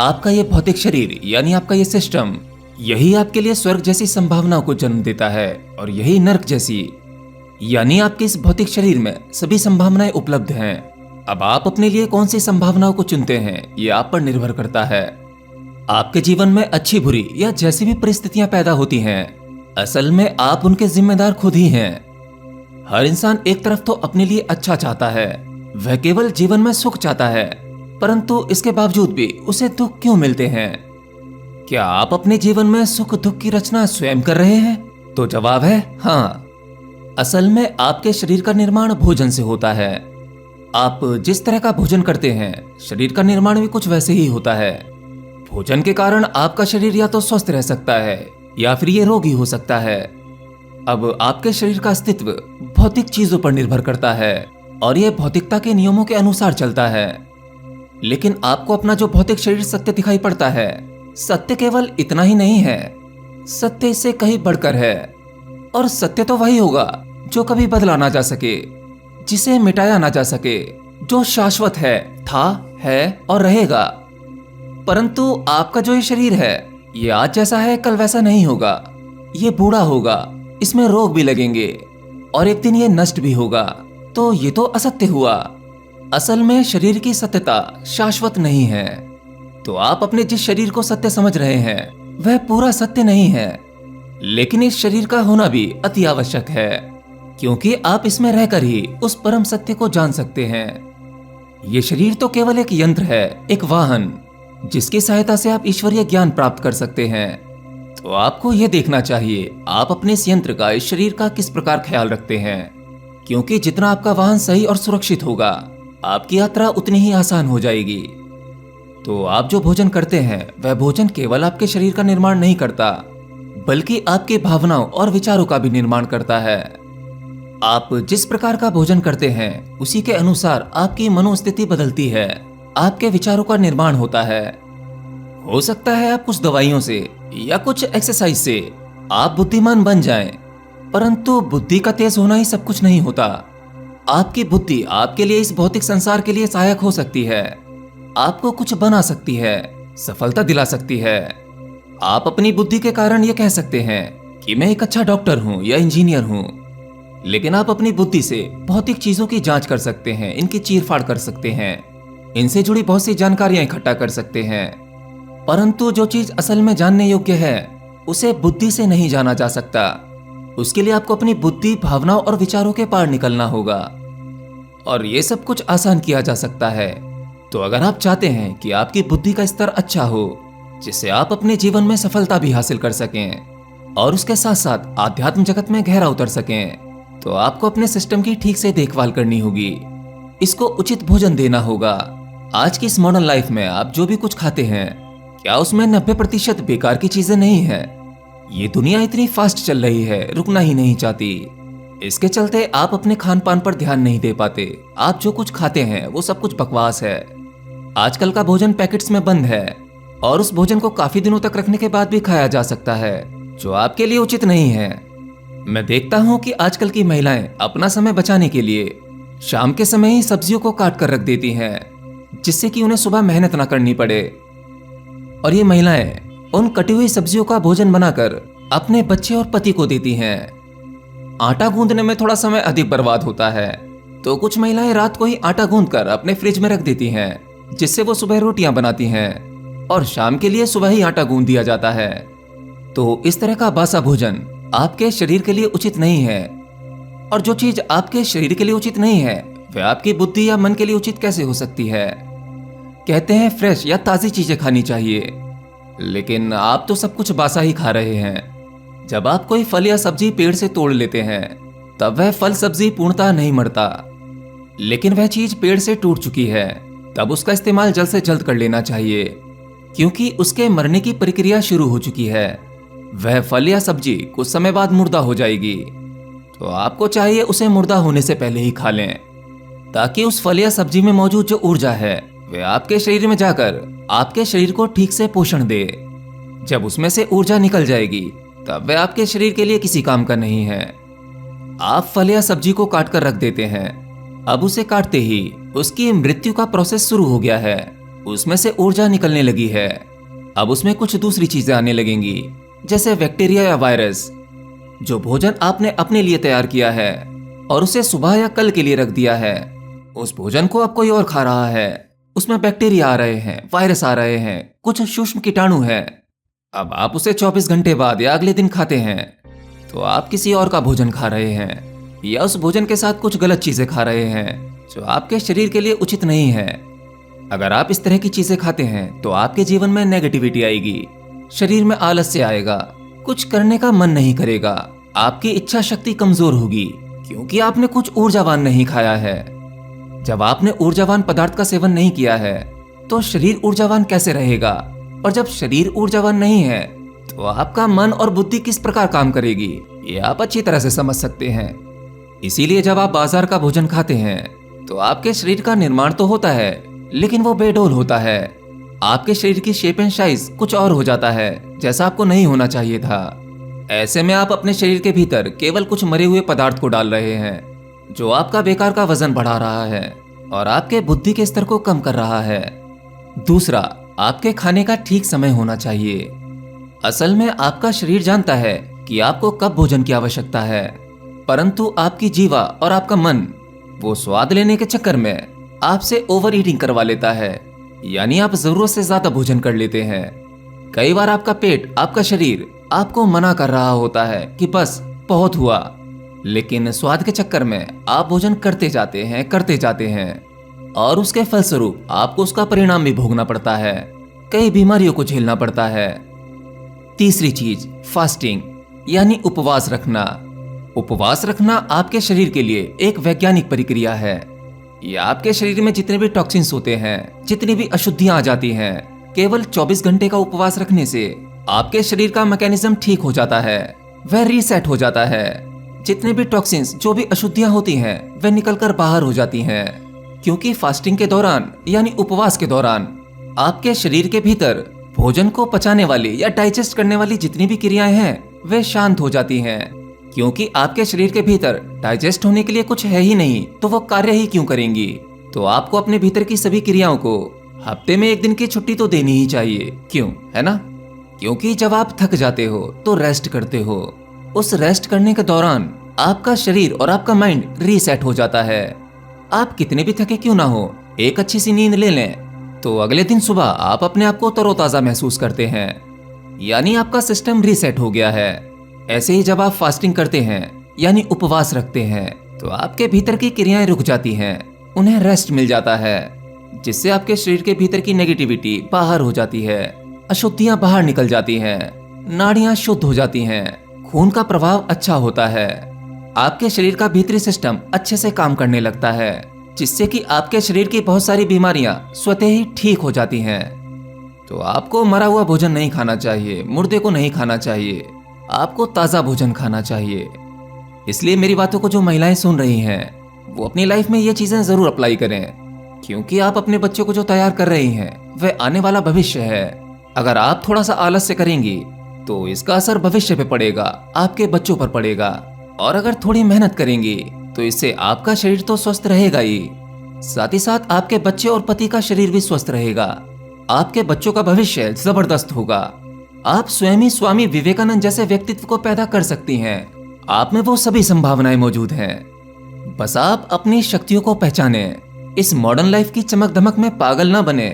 आपका ये भौतिक शरीर यानी आपका ये सिस्टम, यही आपके लिए स्वर्ग जैसी संभावनाओं को जन्म देता है और यही नर्क जैसी, यानी आपके इस भौतिक शरीर में सभी संभावनाएं उपलब्ध हैं। अब आप अपने लिए कौन सी संभावनाओं को चुनते हैं ये आप पर निर्भर करता है। आपके जीवन में अच्छी बुरी या जैसी भी परिस्थितियां पैदा होती हैं, असल में आप उनके जिम्मेदार खुद ही हैं। हर इंसान एक तरफ तो अपने लिए अच्छा चाहता है, वह केवल जीवन में सुख चाहता है, परंतु इसके बावजूद भी उसे दुख क्यों मिलते हैं? क्या आप अपने जीवन में सुख दुख की रचना स्वयं कर रहे हैं? तो जवाब है हाँ। असल में आपके शरीर का निर्माण भोजन से होता है। आप जिस तरह का भोजन करते हैं, शरीर का निर्माण भी कुछ वैसे ही होता है। भोजन के कारण आपका शरीर या तो स्वस्थ रह सकता है या फिर ये रोगी हो सकता है। अब आपके शरीर का अस्तित्व भौतिक चीजों पर निर्भर करता है और यह भौतिकता के नियमों के अनुसार चलता है। लेकिन आपको अपना जो भौतिक शरीर सत्य दिखाई पड़ता है, सत्य केवल इतना ही नहीं है, सत्य इससे कहीं बढ़कर है। और सत्य तो वही होगा जो कभी बदला ना जा सके, जिसे मिटाया ना जा सके, जो शाश्वत है, था, है और रहेगा। परंतु आपका जो ये शरीर है, ये आज जैसा है कल वैसा नहीं होगा। ये बूढ़ा होगा, इसमें रोग भी लगेंगे और एक दिन ये नष्ट भी होगा। तो ये तो असत्य हुआ। असल में शरीर की सत्यता शाश्वत नहीं है। तो आप अपने जिस शरीर को सत्य समझ रहे हैं, वह पूरा सत्य नहीं है। लेकिन इस शरीर का होना भी अति आवश्यक है, क्योंकि आप इसमें रहकर ही उस परम सत्य को जान सकते हैं। ये शरीर तो केवल एक यंत्र है, एक वाहन, जिसकी सहायता से आप ईश्वरीय ज्ञान प्राप्त कर सकते हैं। तो आपको यह देखना चाहिए आप अपने इस यंत्र का, इस शरीर का किस प्रकार ख्याल रखते हैं, क्योंकि जितना आपका वाहन सही और सुरक्षित होगा, आपकी यात्रा उतनी ही आसान हो जाएगी। तो आप जो भोजन करते हैं, वह भोजन केवल आपके शरीर का निर्माण नहीं करता, बल्कि आपकी भावनाओं और विचारों का भी निर्माण करता है। आप जिस प्रकार का भोजन करते हैं, उसी के अनुसार आपकी मनोस्थिति बदलती है, आपके विचारों का निर्माण होता है। हो सकता है आप कुछ दवाइयों से या कुछ एक्सरसाइज से आप बुद्धिमान बन जाएं, परंतु बुद्धि का तेज होना ही सब कुछ नहीं होता। आपकी बुद्धि आपके लिए इस भौतिक संसार के लिए सहायक हो सकती है, आपको कुछ बना सकती है, सफलता दिला सकती है। आप अपनी बुद्धि के कारण ये कह सकते हैं कि मैं एक अच्छा डॉक्टर हूं या इंजीनियर हूं, लेकिन आप अपनी बुद्धि से भौतिक चीजों की जांच कर सकते हैं, इनकी चीरफाड़ कर सकते हैं, इनसे जुड़ी बहुत सी जानकारियां इकट्ठा कर सकते हैं। परंतु जो चीज असल में जानने योग्य है, उसे बुद्धि से नहीं जाना जा सकता। उसके लिए आपको अपनी बुद्धि, भावनाओं और विचारों के पार निकलना होगा, और ये सब कुछ आसान किया जा सकता है। तो अगर आप चाहते हैं कि आपकी बुद्धि का स्तर अच्छा हो, जिससे आप अपने जीवन में सफलता भी हासिल कर सकें और उसके साथ साथ आध्यात्म जगत में गहरा उतर सकें, तो आपको अपने सिस्टम की ठीक से देखभाल करनी होगी। इसको उचित भोजन देना होगा। आज की इस मॉडर्न लाइफ में आप जो भी कुछ खाते हैं, क्या उसमें 90% बेकार की चीजें नहीं है? ये दुनिया इतनी फास्ट चल रही है, रुकना ही नहीं चाहती। इसके चलते आप अपने खान पान पर ध्यान नहीं दे पाते। आप जो कुछ खाते हैं वो सब कुछ बकवास है। आजकल का भोजन पैकेट्स में बंद है और उस भोजन को काफी दिनों तक रखने के बाद भी खाया जा सकता है, जो आपके लिए उचित नहीं है। मैं देखता हूँ कि आजकल की महिलाएं अपना समय बचाने के लिए शाम के समय ही सब्जियों को काट कर रख देती हैं, जिससे कि उन्हें सुबह मेहनत ना करनी पड़े। और ये महिलाएं उन कटी हुई सब्जियों का भोजन बनाकर अपने बच्चे और पति को देती हैं। आटा गूंदने में थोड़ा समय अधिक बर्बाद होता है, तो कुछ महिलाएं रात को ही आटा गूंदकर अपने फ्रिज में रख देती हैं, जिससे वो सुबह रोटियां बनाती हैं और शाम के लिए सुबह ही आटा गूंद दिया जाता है। तो इस तरह का बासा भोजन आपके शरीर के लिए उचित नहीं है। और जो चीज आपके शरीर के लिए उचित नहीं है, वह आपकी बुद्धि या मन के लिए उचित कैसे हो सकती है? कहते हैं फ्रेश या ताजी चीजें खानी चाहिए, लेकिन आप तो सब कुछ बासा ही खा रहे हैं। जब आप कोई फल या सब्जी पेड़ से तोड़ लेते हैं, तब वह फल सब्जी पूर्णतः नहीं मरता, लेकिन वह चीज पेड़ से टूट चुकी है, तब उसका इस्तेमाल जल्द से जल्द कर लेना चाहिए, क्योंकि उसके मरने की प्रक्रिया शुरू हो चुकी है। वह फल या सब्जी कुछ समय बाद मुर्दा हो जाएगी, तो आपको चाहिए उसे मुर्दा होने से पहले ही खा लें, ताकि उस फल या सब्जी में मौजूद जो ऊर्जा है वह आपके शरीर में जाकर आपके शरीर को ठीक से पोषण दे। जब उसमें से ऊर्जा निकल जाएगी, तब वह आपके शरीर के लिए किसी काम का नहीं है। आप फल या सब्जी को काट कर रख देते हैं, अब उसे काटते ही उसकी मृत्यु का प्रोसेस शुरू हो गया है। उसमें से ऊर्जा निकलने लगी है। अब उसमें कुछ दूसरी चीजें आने लगेंगी, जैसे बैक्टीरिया या वायरस। जो भोजन आपने अपने लिए तैयार किया है और उसे सुबह या कल के लिए रख दिया है, उस भोजन को अब कोई और खा रहा है। उसमें बैक्टीरिया आ रहे हैं, वायरस आ रहे हैं, कुछ सूक्ष्म कीटाणु हैं। अब आप उसे 24 घंटे बाद या अगले दिन खाते हैं, तो आप किसी और का भोजन खा रहे हैं, या उस भोजन के साथ कुछ गलत चीजें खा रहे हैं जो आपके शरीर के लिए उचित नहीं है। अगर आप इस तरह की चीजें खाते हैं तो आपके जीवन में नेगेटिविटी आएगी, शरीर में आलस्य आएगा, कुछ करने का मन नहीं करेगा, आपकी इच्छा शक्ति कमजोर होगी, क्योंकि आपने कुछ ऊर्जावान नहीं खाया है। जब आपने ऊर्जावान पदार्थ का सेवन नहीं किया है तो शरीर ऊर्जावान कैसे रहेगा? और जब शरीर ऊर्जावान नहीं है तो आपका मन और बुद्धि किस प्रकार काम करेगी, ये आप अच्छी तरह से समझ सकते हैं। इसीलिए जब आप बाजार का भोजन खाते हैं तो आपके शरीर का निर्माण तो होता है, लेकिन वो बेडोल होता है। आपके शरीर की शेप एंड साइज कुछ और हो जाता है, जैसा आपको नहीं होना चाहिए था। ऐसे में आप अपने शरीर के भीतर केवल कुछ मरे हुए पदार्थ को डाल रहे हैं, जो आपका बेकार का वजन बढ़ा रहा है और आपके बुद्धि के स्तर को कम कर रहा है। दूसरा, आपके खाने का ठीक समय होना चाहिए। असल में आपका शरीर जानता है कि आपको कब भोजन की आवश्यकता है, परंतु आपकी जीवा और आपका मन वो स्वाद लेने के चक्कर में आपसे ओवर ईटिंग करवा लेता है, यानी आप जरूरत से ज्यादा भोजन कर लेते हैं। कई बार आपका पेट, आपका शरीर आपको मना कर रहा होता है कि बस बहुत हुआ, लेकिन स्वाद के चक्कर में आप भोजन करते जाते हैं और उसके फलस्वरूप आपको उसका परिणाम भी भोगना पड़ता है, कई बीमारियों को झेलना पड़ता है। तीसरी चीज, फास्टिंग यानी उपवास रखना। उपवास रखना आपके शरीर के लिए एक वैज्ञानिक प्रक्रिया है। यह आपके शरीर में जितने भी टॉक्सिन्स होते हैं, जितनी भी अशुद्धियां आ जाती हैं, केवल 24 घंटे का उपवास रखने से आपके शरीर का मैकेनिज्म ठीक हो जाता है, वह रीसेट हो जाता है। जितने भी टॉक्सिन्स, जो भी अशुद्धियां होती हैं, वह निकलकर बाहर हो जाती हैं, क्योंकि फास्टिंग के दौरान यानी उपवास के दौरान आपके शरीर के भीतर भोजन को पचाने वाली या डाइजेस्ट करने वाली जितनी भी क्रियाएं हैं, वे शांत हो जाती हैं। क्योंकि आपके शरीर के भीतर डाइजेस्ट होने के लिए कुछ है ही नहीं, तो वो कार्य ही क्यों करेंगी? तो आपको अपने भीतर की सभी क्रियाओं को हफ्ते में 1 दिन की छुट्टी तो देनी ही चाहिए, क्यों, है ना? क्योंकि जब आप थक जाते हो तो रेस्ट करते हो। उस रेस्ट करने के दौरान आपका शरीर और आपका माइंड रीसेट हो जाता है। आप कितने भी थके क्यों ना हो, एक अच्छी सी नींद ले लें तो अगले दिन सुबह आप अपने आप को तरोताजा महसूस करते हैं, यानी आपका सिस्टम रीसेट हो गया है। ऐसे ही जब आप फास्टिंग करते हैं यानी उपवास रखते हैं तो आपके भीतर की क्रियाएं रुक जाती हैं, उन्हें रेस्ट मिल जाता है, जिससे आपके शरीर के भीतर की नेगेटिविटी बाहर हो जाती है, अशुद्धियां बाहर निकल जाती हैं, नाड़ियां शुद्ध हो जाती हैं, खून का प्रवाह अच्छा होता है, आपके शरीर का भीतरी सिस्टम अच्छे से काम करने लगता है, जिससे कि आपके शरीर की बहुत सारी बीमारियां स्वतः ही ठीक हो जाती हैं। तो आपको मरा हुआ भोजन नहीं खाना चाहिए, मुर्दे को नहीं खाना चाहिए, आपको ताज़ा भोजन खाना चाहिए। इसलिए मेरी बातों को जो महिलाएं सुन रही हैं, वो अपनी लाइफ में ये चीज़ें ज़रूर अप्लाई करें, क्योंकि आप अपने बच्चों को जो तैयार कर रही हैं, वह आने वाला भविष्य है। अगर आप थोड़ा सा आलस्य करेंगी तो इसका असर भविष्य पे पड़ेगा, आपके बच्चों पर पड़ेगा। और अगर थोड़ी मेहनत करेंगी तो इससे आपका शरीर तो स्वस्थ रहेगा ही, साथ ही साथ आपके बच्चे और पति का शरीर भी स्वस्थ रहेगा। आपके बच्चों का भविष्य जबरदस्त होगा। आप स्वयं ही स्वामी विवेकानंद जैसे व्यक्तित्व को पैदा कर सकती हैं। आप में वो सभी संभावनाएं मौजूद हैं। बस आप अपनी शक्तियों को पहचानें। इस मॉडर्न लाइफ की चमक दमक में पागल ना बने।